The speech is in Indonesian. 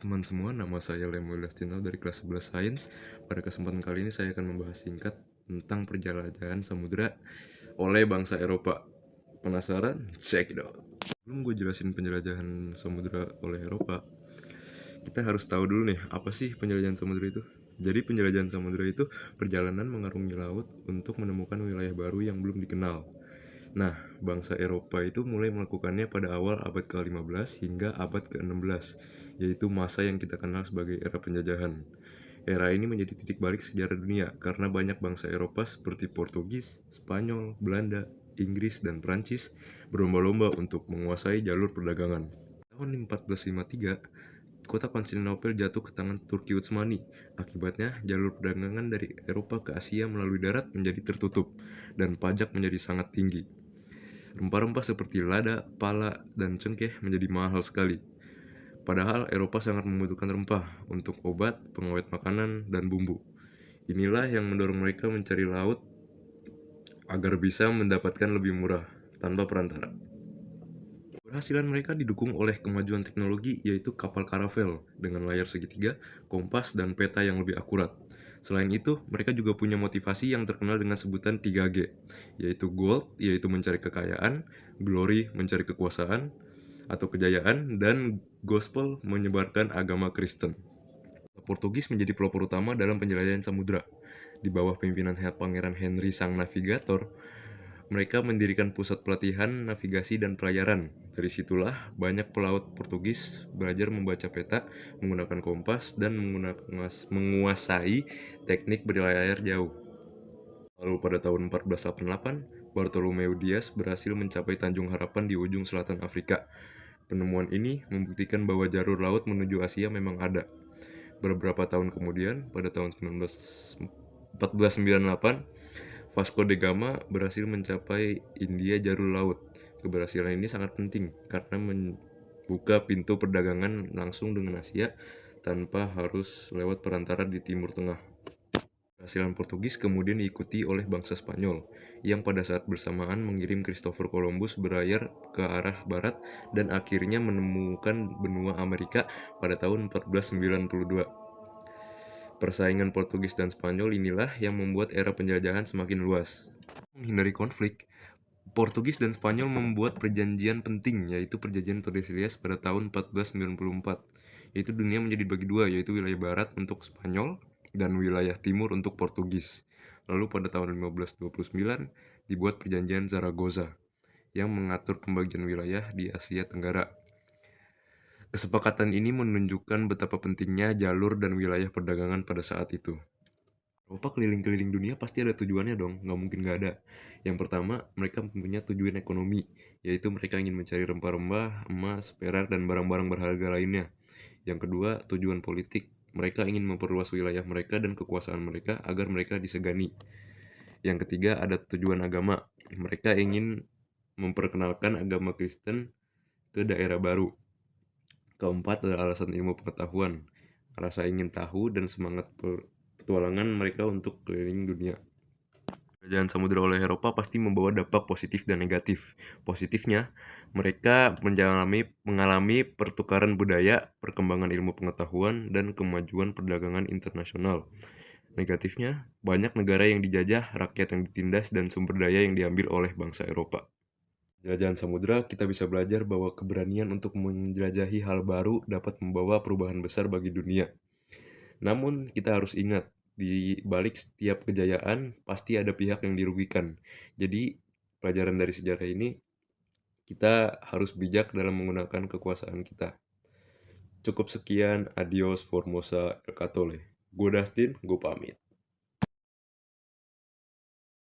teman semua, nama saya Lemuel Dastino dari kelas 11 Sains. Pada kesempatan kali ini saya akan membahas singkat tentang perjalanan samudera oleh bangsa Eropa. Penasaran? Check it out. Sebelum gue jelasin penjelajahan samudera oleh Eropa, kita harus tahu dulu nih, apa sih penjelajahan samudera itu? Jadi penjelajahan samudera itu perjalanan mengarungi laut untuk menemukan wilayah baru yang belum dikenal. Nah, bangsa Eropa itu mulai melakukannya pada awal abad ke-15 hingga abad ke-16, yaitu masa yang kita kenal sebagai era penjajahan. Era ini menjadi titik balik sejarah dunia karena banyak bangsa Eropa seperti Portugis, Spanyol, Belanda, Inggris, dan Prancis berlomba-lomba untuk menguasai jalur perdagangan. Tahun 1453, kota Konstantinopel jatuh ke tangan Turki Utsmani. Akibatnya, jalur perdagangan dari Eropa ke Asia melalui darat menjadi tertutup dan pajak menjadi sangat tinggi. Rempah-rempah seperti lada, pala, dan cengkeh menjadi mahal sekali. Padahal Eropa sangat membutuhkan rempah untuk obat, pengawet makanan, dan bumbu. Inilah yang mendorong mereka mencari laut agar bisa mendapatkan lebih murah tanpa perantara. Keberhasilan mereka didukung oleh kemajuan teknologi, yaitu kapal karavel dengan layar segitiga, kompas, dan peta yang lebih akurat. Selain itu, mereka juga punya motivasi yang terkenal dengan sebutan 3G, yaitu gold, yaitu mencari kekayaan, glory, mencari kekuasaan atau kejayaan, dan gospel, menyebarkan agama Kristen. Portugis menjadi pelopor utama dalam penjelajahan samudra. Di bawah pimpinan Pangeran Henry sang navigator, mereka mendirikan pusat pelatihan navigasi dan pelayaran. Dari situlah banyak pelaut Portugis belajar membaca peta, menggunakan kompas, dan menguasai teknik berlayar jauh. Lalu pada tahun 1488, Bartolomeu Dias berhasil mencapai Tanjung Harapan di ujung selatan Afrika. Penemuan ini membuktikan bahwa jalur laut menuju Asia memang ada. Beberapa tahun kemudian, pada tahun 1498, Vasco da Gama berhasil mencapai India jalur laut. Keberhasilan ini sangat penting karena membuka pintu perdagangan langsung dengan Asia tanpa harus lewat perantara di Timur Tengah. Keberhasilan Portugis kemudian diikuti oleh bangsa Spanyol, yang pada saat bersamaan mengirim Christopher Columbus berlayar ke arah barat dan akhirnya menemukan benua Amerika pada tahun 1492. Persaingan Portugis dan Spanyol inilah yang membuat era penjajahan semakin luas. Menghindari konflik, Portugis dan Spanyol membuat perjanjian penting, yaitu Perjanjian Tordesillas pada tahun 1494, yaitu dunia menjadi bagi dua, yaitu wilayah barat untuk Spanyol dan wilayah timur untuk Portugis. Lalu pada tahun 1529 dibuat Perjanjian Zaragoza yang mengatur pembagian wilayah di Asia Tenggara. Kesepakatan ini menunjukkan betapa pentingnya jalur dan wilayah perdagangan pada saat itu. Eropa keliling-keliling dunia pasti ada tujuannya dong, nggak mungkin nggak ada. Yang pertama, mereka mempunyai tujuan ekonomi, yaitu mereka ingin mencari rempah-rempah, emas, perak, dan barang-barang berharga lainnya. Yang kedua, tujuan politik. Mereka ingin memperluas wilayah mereka dan kekuasaan mereka agar mereka disegani. Yang ketiga, ada tujuan agama. Mereka ingin memperkenalkan agama Kristen ke daerah baru. Keempat adalah alasan ilmu pengetahuan, rasa ingin tahu dan semangat petualangan mereka untuk keliling dunia. Penjajahan samudera oleh Eropa pasti membawa dampak positif dan negatif. Positifnya, mereka mengalami pertukaran budaya, perkembangan ilmu pengetahuan, dan kemajuan perdagangan internasional. Negatifnya, banyak negara yang dijajah, rakyat yang ditindas, dan sumber daya yang diambil oleh bangsa Eropa. Penjelajahan samudera, kita bisa belajar bahwa keberanian untuk menjelajahi hal baru dapat membawa perubahan besar bagi dunia. Namun, kita harus ingat, di balik setiap kejayaan pasti ada pihak yang dirugikan. Jadi, pelajaran dari sejarah ini, kita harus bijak dalam menggunakan kekuasaan kita. Cukup sekian, adios, formosa, el catole. Gue Dustin, gue pamit.